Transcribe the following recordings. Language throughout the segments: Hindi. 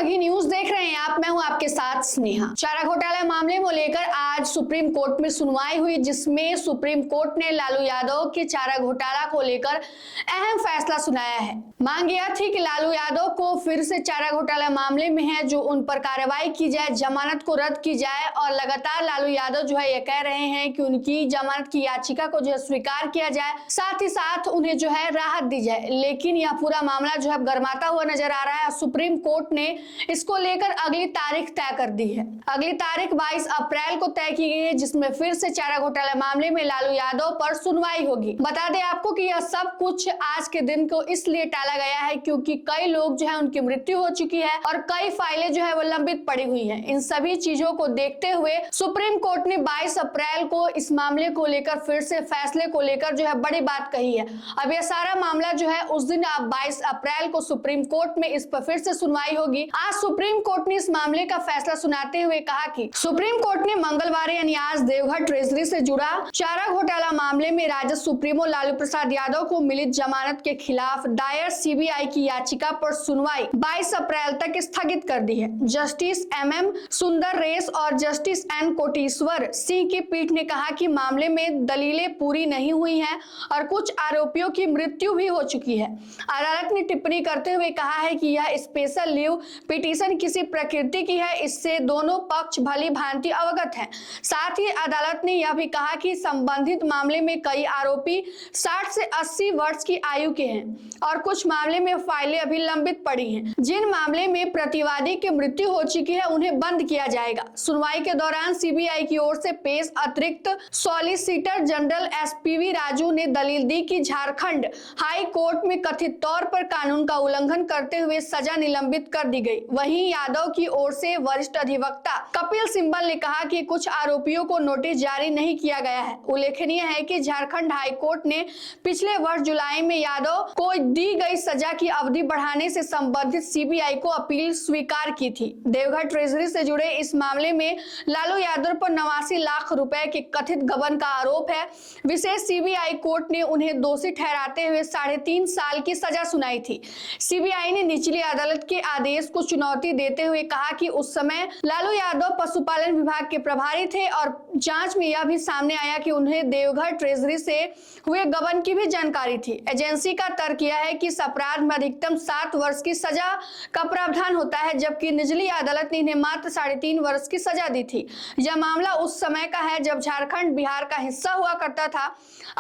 मगी न्यूज देख रहे हैं आप। मैं हूं आपके साथ स्नेहा। चारा घोटाला मामले को लेकर आज सुप्रीम कोर्ट में सुनवाई हुई, जिसमें सुप्रीम कोर्ट ने लालू यादव के चारा घोटाला को लेकर अहम फैसला सुनाया है। मांग यह थी कि लालू यादव को फिर से चारा घोटाला मामले में है जो उन पर कार्रवाई की जाए, जमानत को रद्द की जाए। और लगातार लालू यादव जो है ये कह रहे हैं कि उनकी जमानत की याचिका को जो है स्वीकार किया जाए, साथ ही साथ उन्हें जो है राहत दी जाए। लेकिन यह पूरा मामला जो है गरमाता हुआ नजर आ रहा है। सुप्रीम कोर्ट ने इसको लेकर अगली तारीख तय कर दी है। अगली तारीख 22 अप्रैल को तय की गई है, जिसमें फिर से चारा घोटाला मामले में लालू यादव पर सुनवाई होगी। बता दें आपको कि यह सब कुछ आज के दिन को इसलिए टाला गया है क्योंकि कई लोग जो है उनकी मृत्यु हो चुकी है और कई फाइलें जो है वो लंबित पड़ी हुई हैं। इन सभी चीजों को देखते हुए सुप्रीम कोर्ट ने 22 अप्रैल को इस मामले को लेकर फिर से फैसले को लेकर जो है बड़ी बात कही है। अब यह सारा मामला जो है उस दिन 22 अप्रैल को सुप्रीम कोर्ट में इस पर फिर से सुनवाई होगी। आज सुप्रीम कोर्ट ने इस मामले का फैसला सुनाते हुए कहा कि सुप्रीम कोर्ट ने मंगलवार यानी आज देवघर ट्रेजरी से जुड़ा चारा घोटाला मामले में राजद सुप्रीमो लालू प्रसाद यादव को मिली जमानत के खिलाफ दायर सीबीआई की याचिका पर सुनवाई 22 अप्रैल तक स्थगित कर दी है। जस्टिस MM सुंदर रेस और जस्टिस N कोटेश्वर सिंह की पीठ ने कहा कि मामले में दलीलें पूरी नहीं हुई हैं और कुछ आरोपियों की मृत्यु भी हो चुकी है। अदालत ने टिप्पणी करते हुए कहा है कि यह स्पेशल लीव पिटीशन किसी प्रकृति की है, इससे दोनों पक्ष भली भांति अवगत हैं। साथ ही अदालत ने यह भी कहा कि संबंधित मामले में कई आरोपी 60 से 80 वर्ष की आयु के हैं और कुछ मामले में फाइलें अभी लंबित पड़ी हैं। जिन मामले में प्रतिवादी की मृत्यु हो चुकी है उन्हें बंद किया जाएगा। सुनवाई के दौरान सीबीआई की ओर से पेश अतिरिक्त सॉलिसिटर जनरल SPV राजू ने दलील दी कि झारखंड हाई कोर्ट में कथित तौर पर कानून का उल्लंघन करते हुए सजा निलंबित कर दी गई। वहीं यादव की ओर से वरिष्ठ अधिवक्ता कपिल सिब्बल ने कहा कि कुछ आरोपियों को नोटिस जारी नहीं किया गया है। उल्लेखनीय है कि झारखंड हाई कोर्ट ने पिछले वर्ष जुलाई में यादव को दी गई सजा की अवधि बढ़ाने से संबंधित सीबीआई को अपील स्वीकार की थी। देवघर ट्रेजरी से जुड़े इस मामले में लालू यादव पर 89 लाख रुपए के कथित गबन का आरोप है। विशेष सीबीआई कोर्ट ने उन्हें दोषी ठहराते हुए 3.5 साल की सजा सुनाई थी। सीबीआई ने निचली अदालत के आदेश को चुनौती देते हुए कहा कि उस समय लालू यादव पशुपालन विभाग के प्रभारी थे और जांच में यह भी सामने आया कि उन्हें देवघर ट्रेजरी से हुए गबन की भी जानकारी थी। एजेंसी का तर्क यह है कि इस अपराध में अधिकतम 7 वर्ष की सजा का प्रावधान होता है, जबकि निचली अदालत ने इन्हें मात्र 3.5 वर्ष की सजा दी थी। यह मामला उस समय का है जब झारखंड बिहार का हिस्सा हुआ करता था।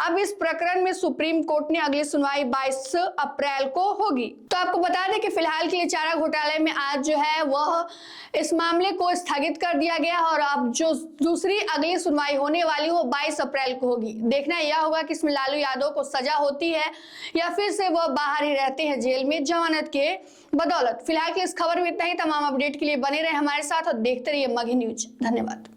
अब इस प्रकरण में सुप्रीम कोर्ट ने अगली सुनवाई 22 अप्रैल को होगी। तो आपको बता दें कि फिलहाल के लिए चारा घोटाले में आज जो है वह इस मामले को स्थगित कर दिया गया और अब जो दूसरी अगली सुनवाई होने वाली वो 22 अप्रैल को होगी। देखना यह होगा कि इसमें लालू यादव को सजा होती है या फिर से वह बाहर ही रहते हैं जेल में जमानत के बदौलत। फिलहाल की इस खबर में इतना ही। तमाम अपडेट के लिए बने रहे हमारे साथ और देखते रहिए मगी न्यूज। धन्यवाद।